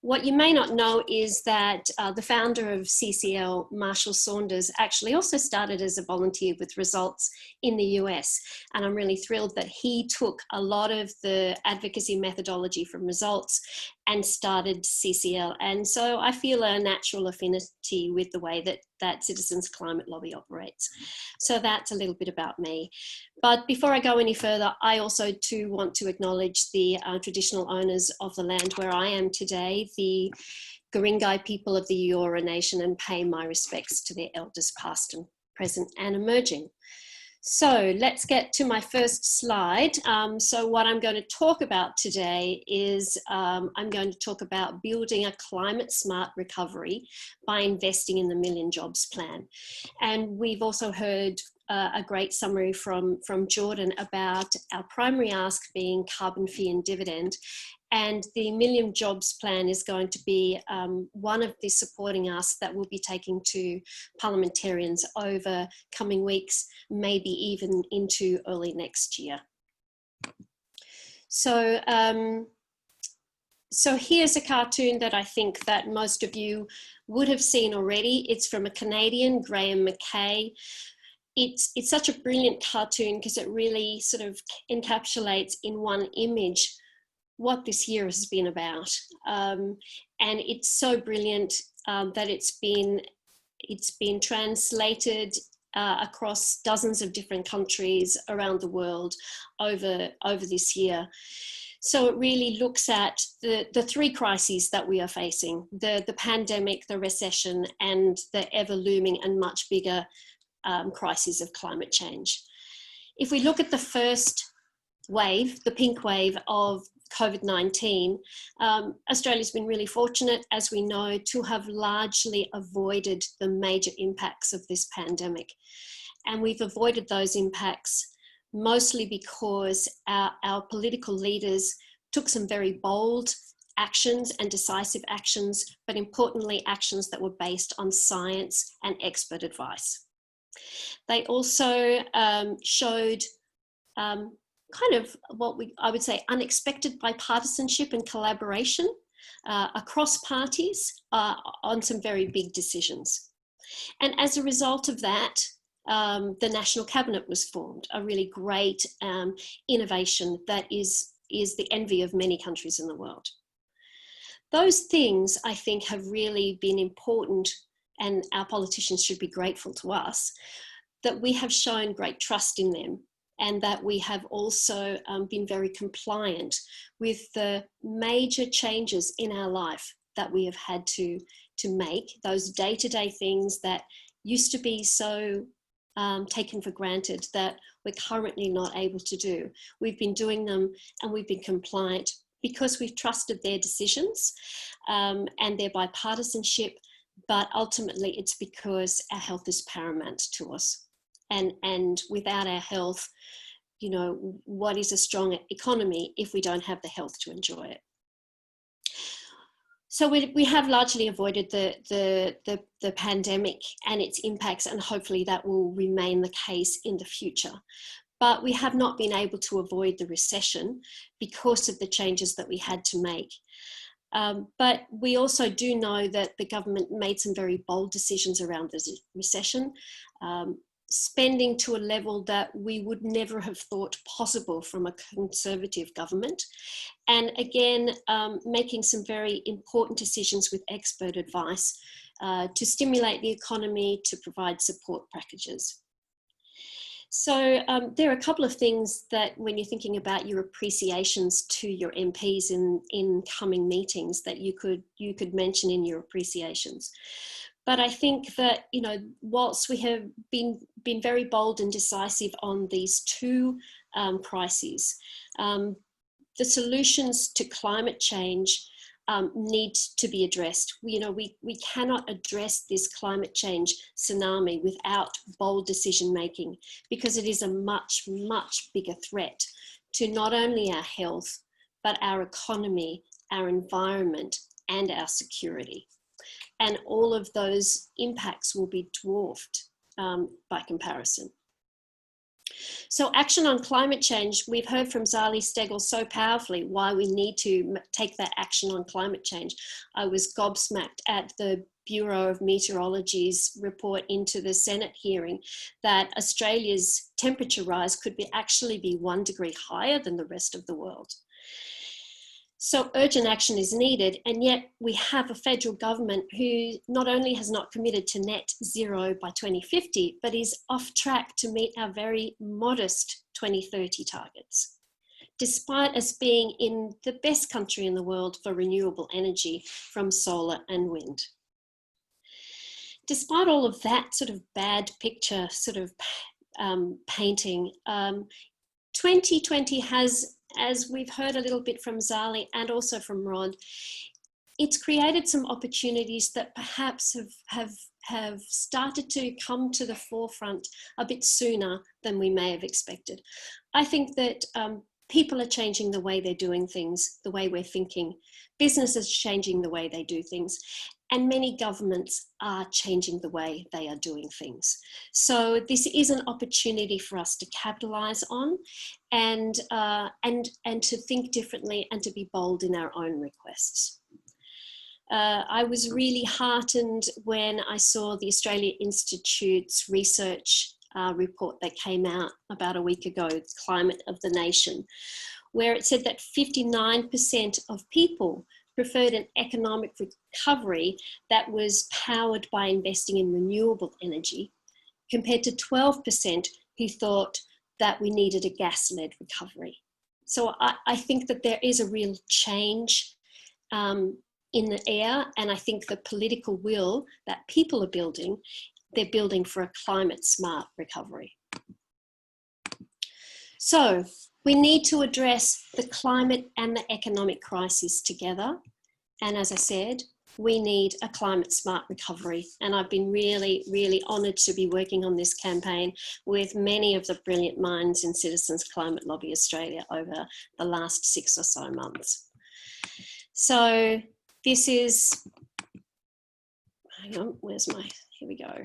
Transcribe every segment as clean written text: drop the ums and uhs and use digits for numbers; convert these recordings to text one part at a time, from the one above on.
What you may not know is that the founder of CCL, Marshall Saunders, actually also started as a volunteer with Results in the US. And I'm really thrilled that he took a lot of the advocacy methodology from Results and started CCL. And so I feel a natural affinity with the way that Citizens Climate Lobby operates. So that's a little bit about me. But before I go any further, I also too want to acknowledge the traditional owners of the land where I am today, the Guringai people of the Eora Nation, and pay my respects to their elders past and present and emerging. So let's get to my first slide. So what I'm going to talk about today is I'm going to talk about building a climate smart recovery by investing in the Million Jobs Plan. And we've also heard a great summary from Jordan about our primary ask being carbon fee and dividend. And the Million Jobs Plan is going to be one of the supporting asks that we'll be taking to parliamentarians over coming weeks, maybe even into early next year. So, so here's a cartoon that I think that most of you would have seen already. It's from a Canadian, Graham McKay. It's such a brilliant cartoon because it really sort of encapsulates in one image what this year has been about. And it's so brilliant that it's been translated across dozens of different countries around the world over this year. So it really looks at the three crises that we are facing, the pandemic, the recession, and the ever looming and much bigger crisis of climate change. If we look at the first wave, the pink wave of COVID-19, Australia's been really fortunate, as we know, to have largely avoided the major impacts of this pandemic. And we've avoided those impacts mostly because our political leaders took some very bold actions and decisive actions, but importantly, actions that were based on science and expert advice. They also showed kind of what I would say unexpected bipartisanship and collaboration across parties on some very big decisions. And as a result of that, the National Cabinet was formed, a really great innovation that is the envy of many countries in the world. Those things, I think, have really been important, and our politicians should be grateful to us that we have shown great trust in them, and that we have also been very compliant with the major changes in our life that we have had to make, those day-to-day things that used to be so taken for granted that we're currently not able to do. We've been doing them and we've been compliant because we've trusted their decisions and their bipartisanship, but ultimately it's because our health is paramount to us. And without our health, you know, what is a strong economy if we don't have the health to enjoy it? So we have largely avoided the pandemic and its impacts, and hopefully that will remain the case in the future. But we have not been able to avoid the recession because of the changes that we had to make. But we also do know that the government made some very bold decisions around the recession, spending to a level that we would never have thought possible from a conservative government. And again, making some very important decisions with expert advice to stimulate the economy, to provide support packages. So there are a couple of things that when you're thinking about your appreciations to your MPs in coming meetings that you could mention in your appreciations. But I think that, you know, whilst we have been very bold and decisive on these two crises, the solutions to climate change need to be addressed. You know, we cannot address this climate change tsunami without bold decision making, because it is a much, much bigger threat to not only our health, but our economy, our environment, and our security. And all of those impacts will be dwarfed by comparison. So action on climate change, we've heard from Zali Steggall so powerfully why we need to take that action on climate change. I was gobsmacked at the Bureau of Meteorology's report into the Senate hearing that Australia's temperature rise could actually be 1 degree higher than the rest of the world. So urgent action is needed, and yet we have a federal government who not only has not committed to net zero by 2050, but is off track to meet our very modest 2030 targets, despite us being in the best country in the world for renewable energy from solar and wind. Despite all of that sort of bad picture sort of painting, 2020 has, as we've heard a little bit from Zali and also from Rod, it's created some opportunities that perhaps have started to come to the forefront a bit sooner than we may have expected. I think that people are changing the way they're doing things, the way we're thinking. Businesses are changing the way they do things. And many governments are changing the way they are doing things. So this is an opportunity for us to capitalise on and to think differently and to be bold in our own requests. I was really heartened when I saw the Australia Institute's research report that came out about a week ago, Climate of the Nation, where it said that 59% of people preferred an economic recovery that was powered by investing in renewable energy, compared to 12% who thought that we needed a gas-led recovery. So I think that there is a real change in the air, and I think the political will that people are building, they're building for a climate-smart recovery. So we need to address the climate and the economic crisis together. And as I said, we need a climate-smart recovery. And I've been really, really honoured to be working on this campaign with many of the brilliant minds in Citizens Climate Lobby Australia over the last 6 or so months. So this is, hang on, where's my, here we go.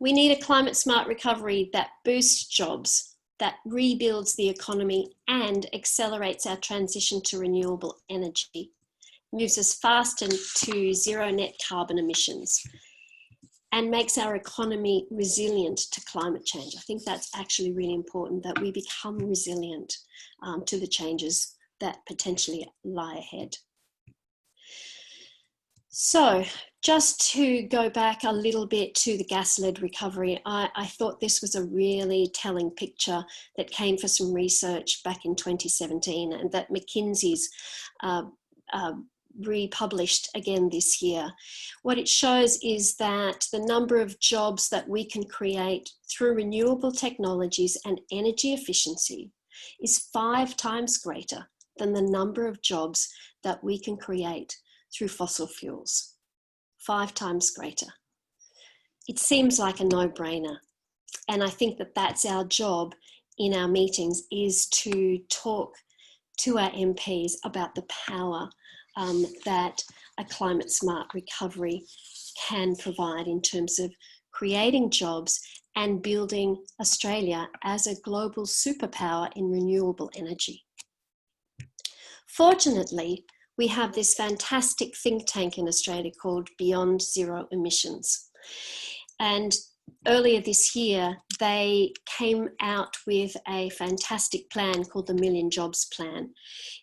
We need a climate-smart recovery that boosts jobs, that rebuilds the economy and accelerates our transition to renewable energy, moves us faster to zero net carbon emissions, and makes our economy resilient to climate change. I think that's actually really important, that we become resilient to the changes that potentially lie ahead. So just to go back a little bit to the gas-led recovery, I thought this was a really telling picture that came for some research back in 2017 and that McKinsey's republished again this year. What it shows is that the number of jobs that we can create through renewable technologies and energy efficiency is 5 times greater than the number of jobs that we can create through fossil fuels. 5 times greater. It seems like a no-brainer. And I think that that's our job in our meetings, is to talk to our MPs about the power that a climate-smart recovery can provide in terms of creating jobs and building Australia as a global superpower in renewable energy. Fortunately, we have this fantastic think tank in Australia called Beyond Zero Emissions. And earlier this year, they came out with a fantastic plan called the Million Jobs Plan.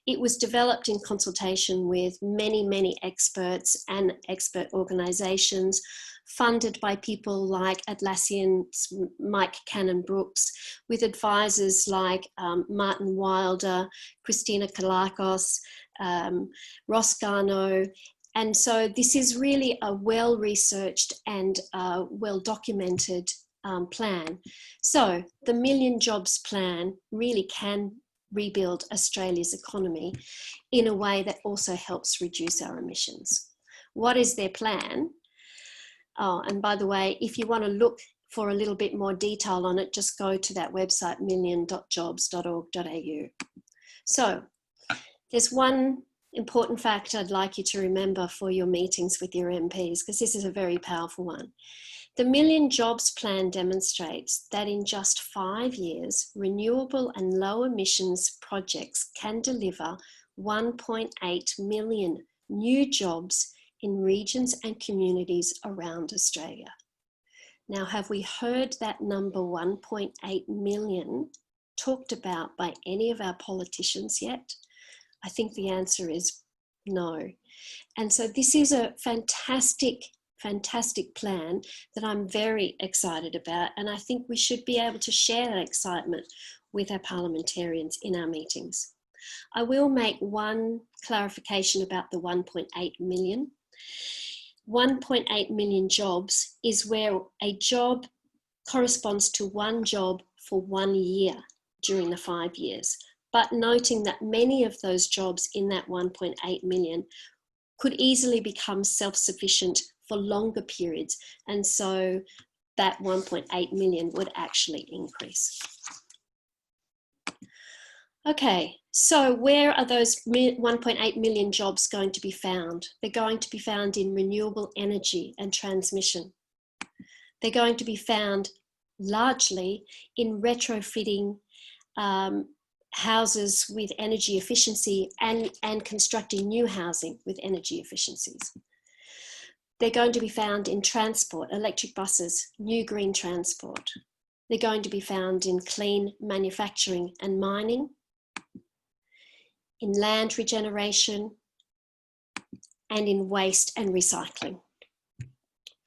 It was developed in consultation with many, many experts and expert organisations, funded by people like Atlassian's Mike Cannon-Brookes, with advisors like Martin Wilder, Christina Kalakos, Ross Garneau. And so this is really a well-researched and well-documented plan. So the Million Jobs Plan really can rebuild Australia's economy in a way that also helps reduce our emissions. What is their plan? Oh, and by the way, if you want to look for a little bit more detail on it, just go to that website, million.jobs.org.au. So there's one important fact I'd like you to remember for your meetings with your MPs, because this is a very powerful one. The Million Jobs Plan demonstrates that in just 5 years, renewable and low emissions projects can deliver 1.8 million new jobs in regions and communities around Australia. Now, have we heard that number 1.8 million talked about by any of our politicians yet? I think the answer is no. And so this is a fantastic plan that I'm very excited about, and I think we should be able to share that excitement with our parliamentarians in our meetings. I will make one clarification about the 1.8 million. 1.8 million jobs is where a job corresponds to one job for 1 year during the 5 years, but noting that many of those jobs in that 1.8 million could easily become self-sufficient for longer periods, and so that 1.8 million would actually increase. Okay, so where are those 1.8 million jobs going to be found? They're going to be found in renewable energy and transmission. They're going to be found largely in retrofitting houses with energy efficiency and constructing new housing with energy efficiencies. They're going to be found in transport, electric buses, new green transport. They're going to be found in clean manufacturing and mining, in land regeneration, and in waste and recycling.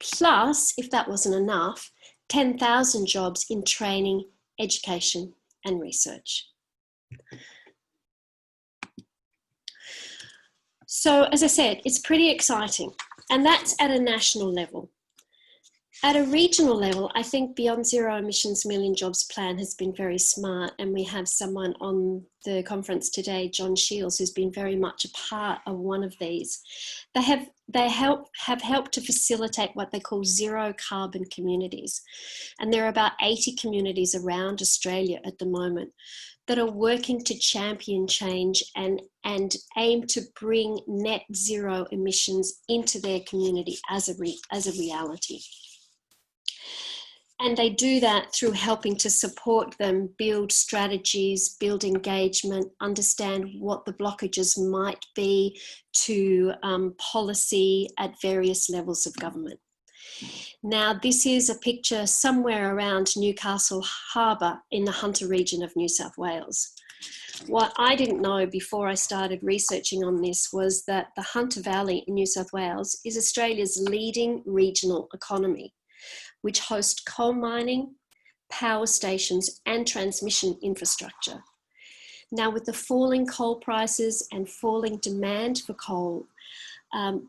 Plus, if that wasn't enough, 10,000 jobs in training, education, and research. So, as I said, it's pretty exciting, and that's at a national level. At a regional level, I think Beyond Zero Emissions Million Jobs Plan has been very smart, and we have someone on the conference today, John Shields, who's been very much a part of one of these. They have helped to facilitate what they call zero carbon communities, and there are about 80 communities around Australia at the moment that are working to champion change and aim to bring net zero emissions into their community as a reality. And they do that through helping to support them build strategies, build engagement, understand what the blockages might be to policy at various levels of government. Now, this is a picture somewhere around Newcastle Harbour in the Hunter region of New South Wales. What I didn't know before I started researching on this was that the Hunter Valley in New South Wales is Australia's leading regional economy, which hosts coal mining, power stations, and transmission infrastructure. Now, with the falling coal prices and falling demand for coal,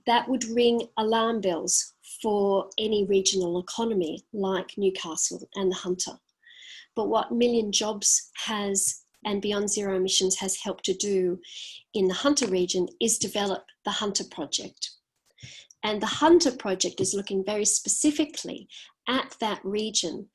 that would ring alarm bells for any regional economy like Newcastle and the Hunter. But what Million Jobs has and Beyond Zero Emissions has helped to do in the Hunter region is develop the Hunter Project. And the Hunter Project is looking very specifically at that region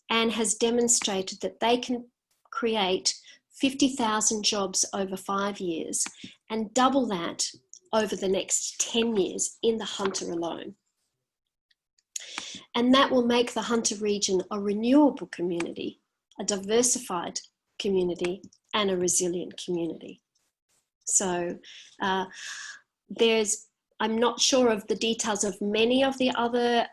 and has demonstrated that they can create 50,000 jobs over 5 years and double that over the next 10 years in the Hunter alone. And that will make the Hunter region a renewable community, a diversified community, and a resilient community. So I'm not sure of the details of many of the other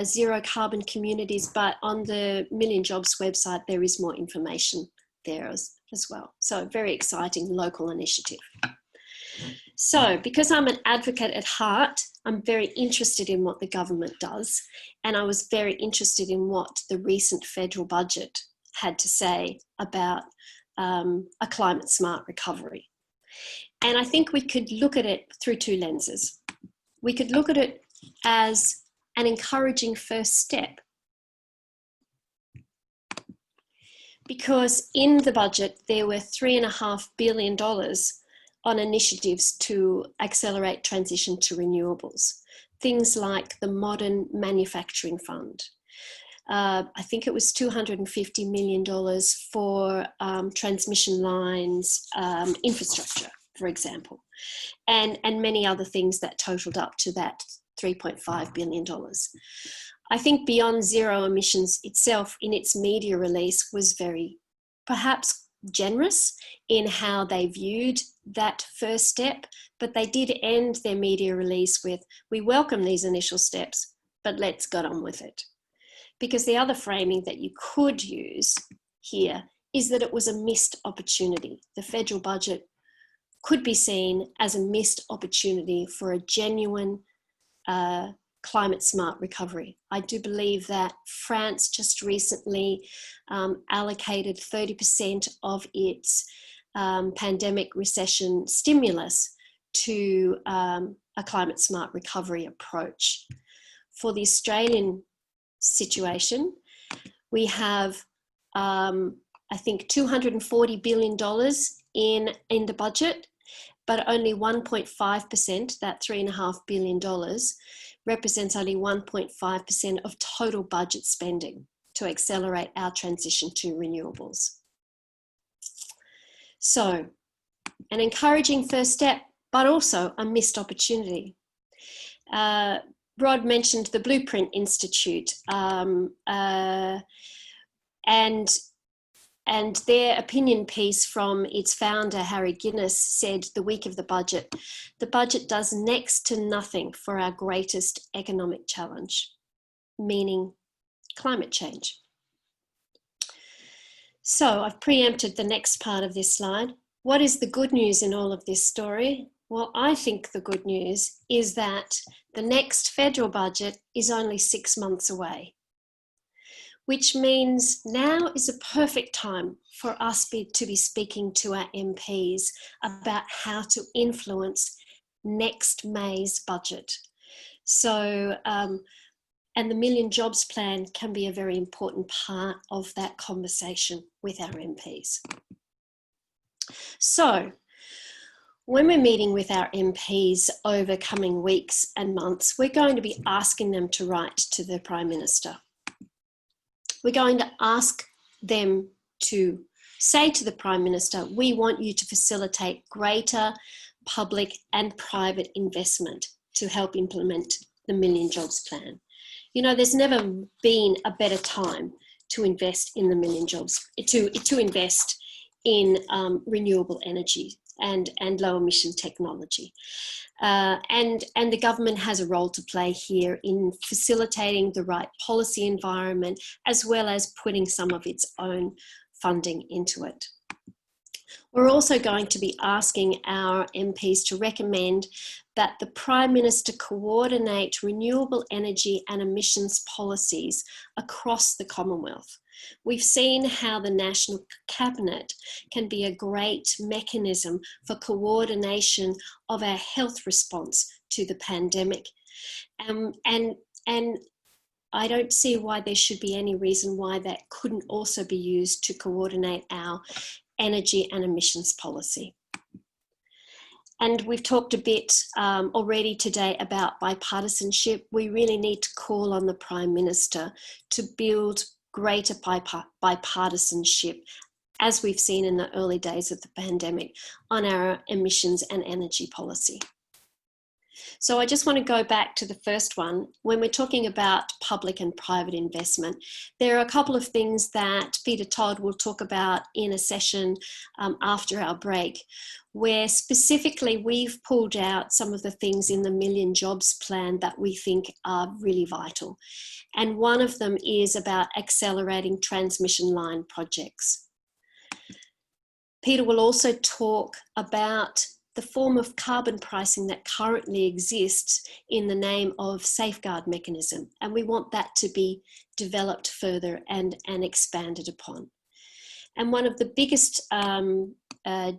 zero carbon communities, but on the Million Jobs website, there is more information there as well. So very exciting local initiative. So because I'm an advocate at heart, I'm very interested in what the government does. And I was very interested in what the recent federal budget had to say about a climate smart recovery. And I think we could look at it through two lenses. We could look at it as an encouraging first step, because in the budget, there were $3.5 billion on initiatives to accelerate transition to renewables. Things like the Modern Manufacturing Fund. I think it was $250 million for transmission lines, infrastructure, for example, and many other things that totaled up to that $3.5 billion. I think Beyond Zero Emissions itself in its media release was very, perhaps generous in how they viewed that first step, but they did end their media release with, we welcome these initial steps, but let's get on with it. Because the other framing that you could use here is that it was a missed opportunity. The federal budget could be seen as a missed opportunity for a genuine climate smart recovery. I do believe that France just recently allocated 30% of its pandemic recession stimulus to a climate smart recovery approach. For the Australian situation, we have, I think, $240 billion in the budget, but only 1.5%, that $3.5 billion, represents only 1.5% of total budget spending to accelerate our transition to renewables. So, an encouraging first step, but also a missed opportunity. Rod mentioned the Blueprint Institute and their opinion piece from its founder, Harry Guinness, said the week of the budget does next to nothing for our greatest economic challenge, meaning climate change. So I've preempted the next part of this slide. What is the good news in all of this story? Well, I think the good news is that the next federal budget is only 6 months away, which means now is a perfect time for us to be speaking to our MPs about how to influence next May's budget. So, and the Million Jobs Plan can be a very important part of that conversation with our MPs. So, when we're meeting with our MPs over coming weeks and months, we're going to be asking them to write to the Prime Minister. We're going to ask them to say to the Prime Minister, we want you to facilitate greater public and private investment to help implement the Million Jobs Plan. You know, there's never been a better time to invest in the Million Jobs, to invest in renewable energy and low emission technology. And the government has a role to play here in facilitating the right policy environment, as well as putting some of its own funding into it. We're also going to be asking our MPs to recommend that the Prime Minister coordinate renewable energy and emissions policies across the Commonwealth. We've seen how the National Cabinet can be a great mechanism for coordination of our health response to the pandemic. And I don't see why there should be any reason why that couldn't also be used to coordinate our energy and emissions policy. And we've talked a bit already today about bipartisanship. We really need to call on the Prime Minister to build greater bipartisanship, as we've seen in the early days of the pandemic, on our emissions and energy policy. So I just want to go back to the first one. When we're talking about public and private investment, there are a couple of things that Peter Todd will talk about in a session after our break, where specifically we've pulled out some of the things in the Million Jobs Plan that we think are really vital. And one of them is about accelerating transmission line projects. Peter will also talk about the form of carbon pricing that currently exists in the name of safeguard mechanism, and we want that to be developed further and expanded upon. And one of the biggest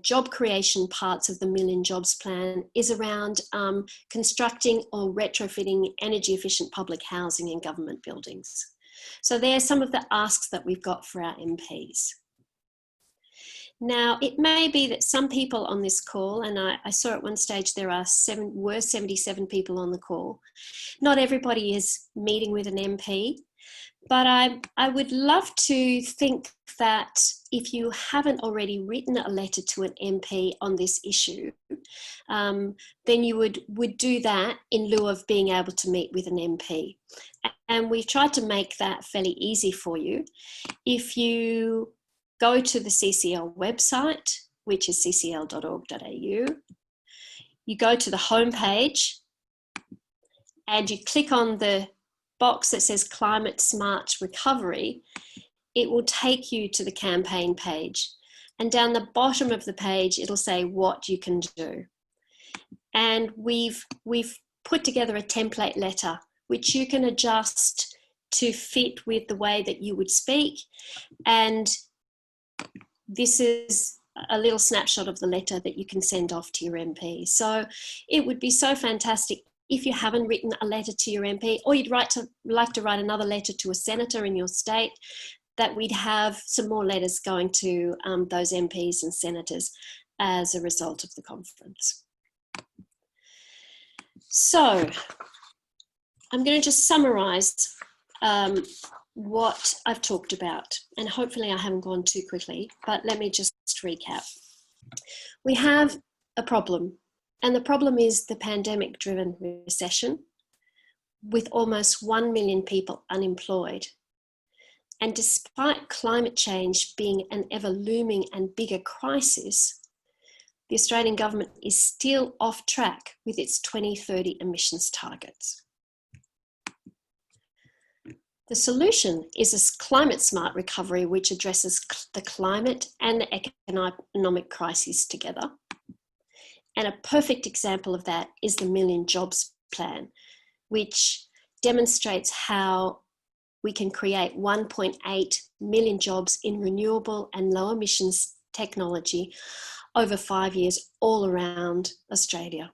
job creation parts of the Million Jobs Plan is around constructing or retrofitting energy efficient public housing in government buildings. So there are some of the asks that we've got for our MPs. Now, it may be that some people on this call, and I saw at one stage there were 77 people on the call. Not everybody is meeting with an MP, But I would love to think that if you haven't already written a letter to an MP on this issue, then you would do that in lieu of being able to meet with an MP. And we've tried to make that fairly easy for you. If you go to the CCL website, which is ccl.org.au, you go to the homepage and you click on the box that says Climate Smart Recovery, it will take you to the campaign page. And down the bottom of the page, it'll say what you can do. And we've put together a template letter, which you can adjust to fit with the way that you would speak. And this is a little snapshot of the letter that you can send off to your MP. So it would be so fantastic if you haven't written a letter to your MP, or you'd like to write another letter to a senator in your state, that we'd have some more letters going to those MPs and senators as a result of the conference. So I'm going to just summarise what I've talked about, and hopefully I haven't gone too quickly, but let me just recap. We have a problem, and the problem is the pandemic-driven recession, with almost 1 million people unemployed. And despite climate change being an ever-looming and bigger crisis, the Australian government is still off track with its 2030 emissions targets. The solution is a climate-smart recovery which addresses the climate and the economic crises together. And a perfect example of that is the Million Jobs Plan, which demonstrates how we can create 1.8 million jobs in renewable and low emissions technology over 5 years all around Australia.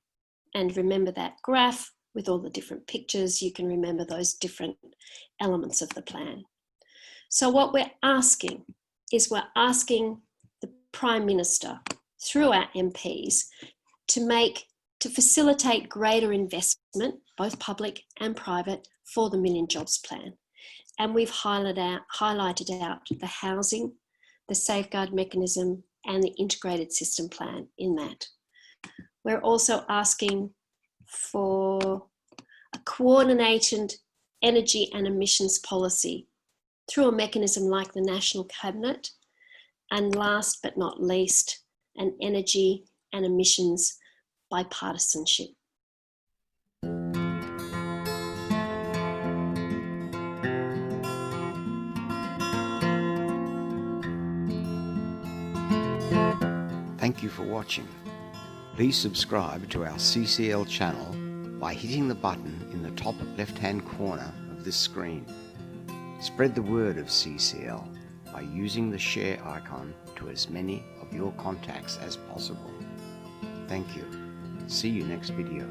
And remember that graph with all the different pictures. You can remember those different elements of the plan. So what we're asking is we're asking the Prime Minister through our MPs to facilitate greater investment, both public and private, for the Million Jobs Plan. And we've highlighted out the housing, the safeguard mechanism, and the integrated system plan in that. We're also asking for a coordinated energy and emissions policy through a mechanism like the National Cabinet, and last but not least, an energy and emissions bipartisanship. Thank you for watching. Please subscribe to our CCL channel by hitting the button in the top left-hand corner of this screen. Spread the word of CCL by using the share icon to as many of your contacts as possible. Thank you. See you next video.